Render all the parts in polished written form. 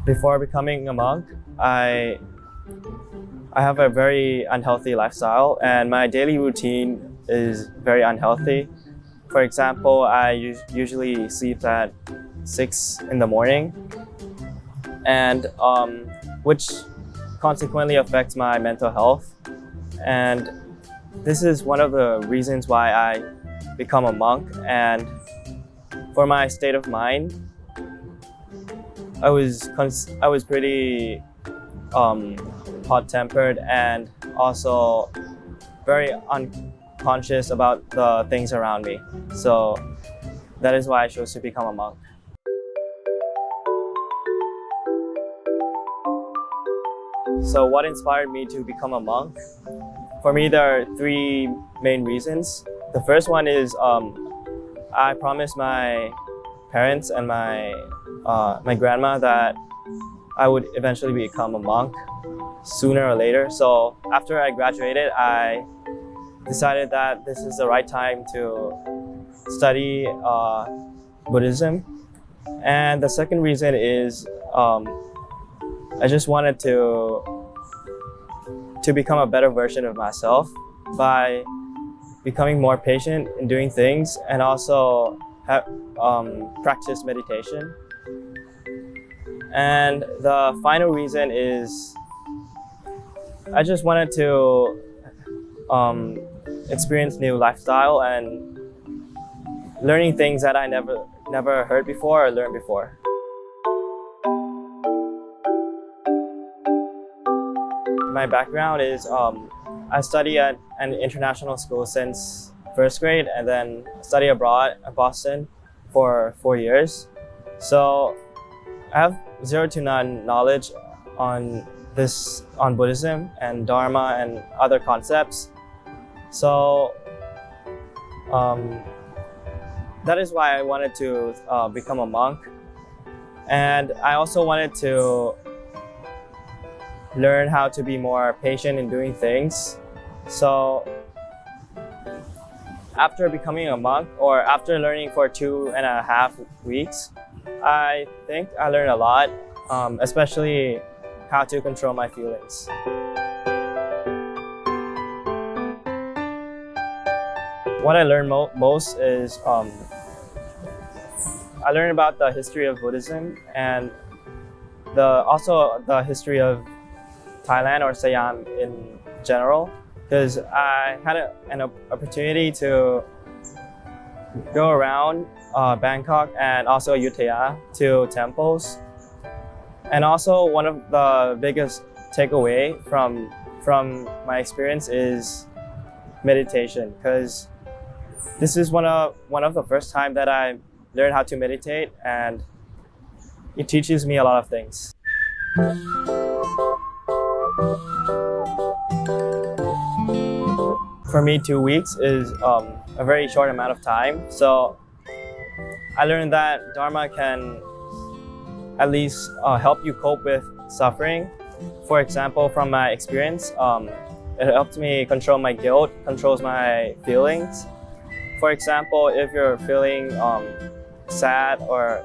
Before becoming a monk, I have a very unhealthy lifestyle, and my daily routine is very unhealthy. For example, I usually sleep at 6 in the morning, and which consequently affects my mental health. And this is one of the reasons why I become a monk. And for my state of mind, I was pretty hot-tempered and also very unconscious about the things around me. So that is why I chose to become a monk. So what inspired me to become a monk? For me, there are three main reasons. The first one is I promised my parents and my grandma that I would eventually become a monk sooner or later. So after I graduated, I decided that this is the right time to study Buddhism. And the second reason is I just wanted to become a better version of myself by becoming more patient in doing things, and also practice meditation. And the final reason is I just wanted to experience new lifestyle and learning things that I never heard before or learned before. My background is I study at an international school since first grade, and then study abroad in Boston for 4 years. So I have 0 to none knowledge on Buddhism and Dharma and other concepts. So that is why I wanted to become a monk. And I also wanted to learn how to be more patient in doing things. So after becoming a monk, or after learning for 2.5 weeks, I think I learned a lot, especially how to control my feelings. What I learned most is I learned about the history of Buddhism, and also the history of Thailand or Siam in general, because I had an opportunity to go around Bangkok and also Ayutthaya to temples. And also one of the biggest takeaway from my experience is meditation, because this is one of the first time that I learned how to meditate, and it teaches me a lot of things. For me, 2 weeks is a very short amount of time. So I learned that Dharma can at least help you cope with suffering. For example, from my experience, it helped me control my guilt, controls my feelings. For example, if you're feeling sad, or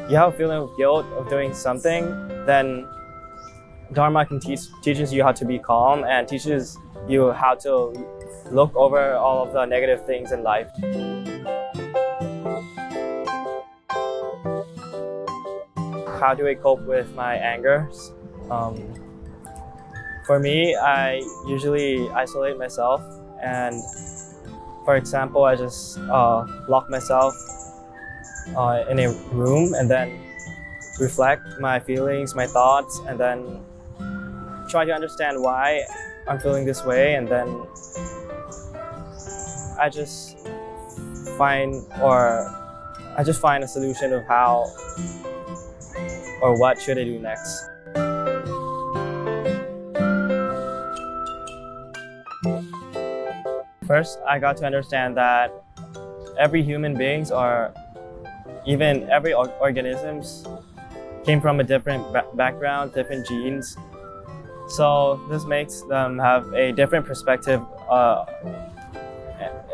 you have a feeling of guilt of doing something, then Dharma can teaches you how to be calm, and teaches you how to look over all of the negative things in life. How do I cope with my anger? For me, I usually isolate myself, and for example, I just lock myself in a room and then reflect my feelings, my thoughts, and then try to understand why I'm feeling this way, and then I just find a solution of how or what should I do next. First, I got to understand that every human beings, or even every organisms, came from a different background, different genes. So this makes them have a different perspective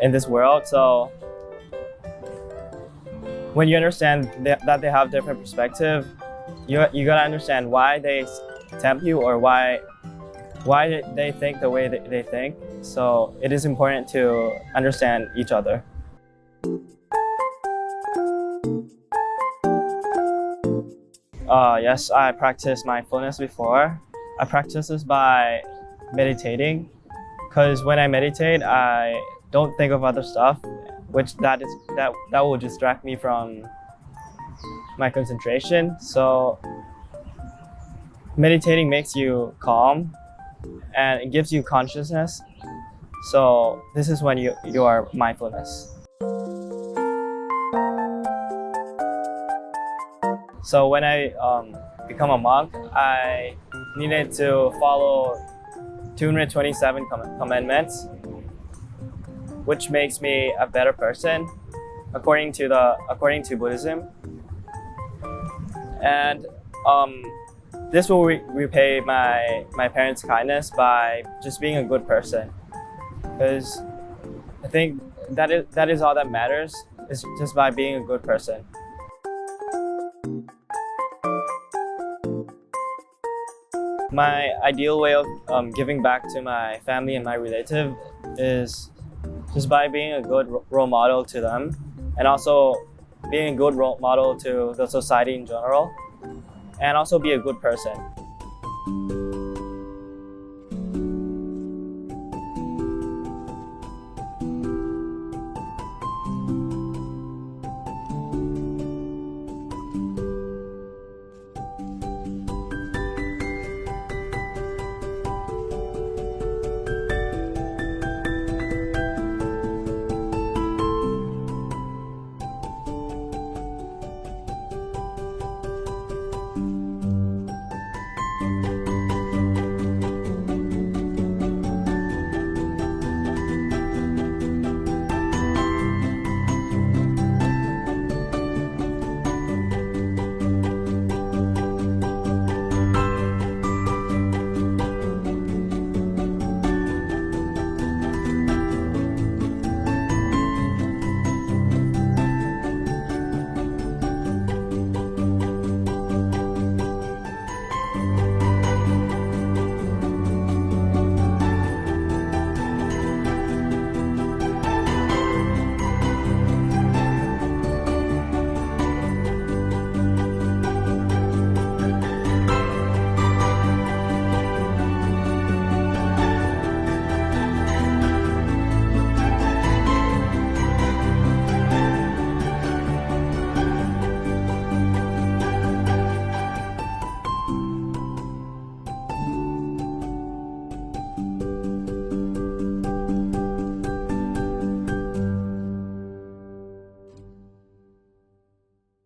in this world. So when you understand that they have different perspective, you gotta understand why they tempt you or why they think the way they think. So it is important to understand each other. Yes, I practiced mindfulness before. I practice this by meditating, because when I meditate, I don't think of other stuff, which that will distract me from my concentration. So meditating makes you calm and it gives you consciousness. So this is when you are mindfulness. So when I become a monk, I needed to follow 227 commandments, which makes me a better person according to Buddhism. And this will repay my parents' kindness by just being a good person, because I think that is all that matters, is just by being a good person. My ideal way of giving back to my family and my relative is just by being a good role model to them, and also being a good role model to the society in general, and also be a good person.